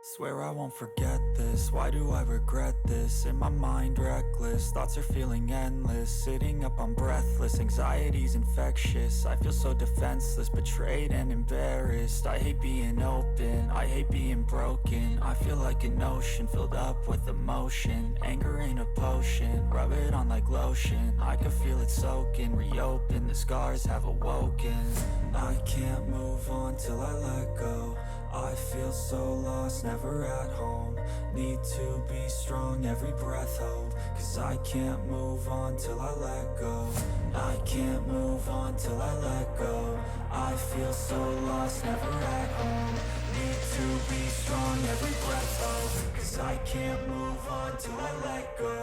Swear I won't forget this, why do I regret this? In my mind reckless, thoughts are feeling endless. Sitting up I'm breathless, anxiety's infectious. I feel so defenseless, betrayed and embarrassed. I hate being open, I hate being broken. I feel like an ocean filled up with emotion. Anger ain't a potion, rub it on like lotion. I can feel it soaking, reopen, the scars have awoken. I can't move on till I let go. I feel so lost, never at home. Need to be strong, every breath hold. Cause I can't move on till I let go. I can't move on till I let go. I feel so lost, never at home. Need to be strong, every breath hold. Cause I can't move on till I let go.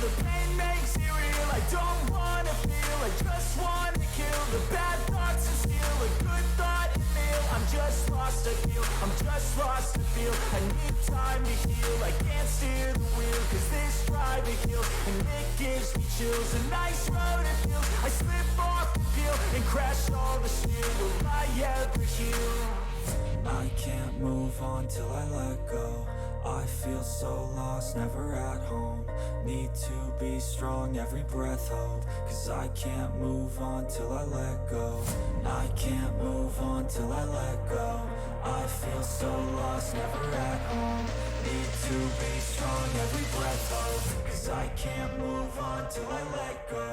The pain makes it real, I don't wanna feel, I just wanna kill the bad thoughts and steal a good thought and meal. I'm just lost to feel, I'm just lost to feel. I need time to heal, I can't steer the wheel. Cause this drive it kills, and it gives me chills. A nice road it feels, I slip off the peel and crash all the steel. Will I ever heal? I can't move on till I let go. I feel so lost, never at home. Need to be strong, every breath hold. Cause I can't move on till I let go. I can't move on till I let go. I feel so lost, never at home. Need to be strong, every breath hold. Cause I can't move on till I let go.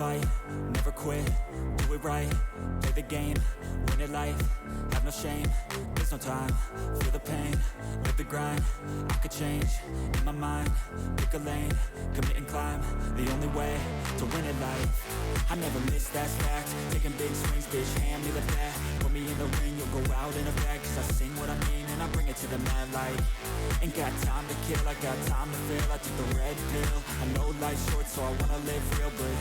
fight, never quit, do it right, play the game, win it life, have no shame, there's no time, feel the pain, live the grind, I could change, in my mind, pick a lane, commit and climb, the only way to win at life. I never miss, that's fact, taking big swings, bitch, hand me the bat, put me in the ring, you'll go out in a bag, cause I sing what I mean and I bring it to the mad light. Ain't got time to kill, I got time to feel, I took the red pill, I know life's short so I wanna live real, but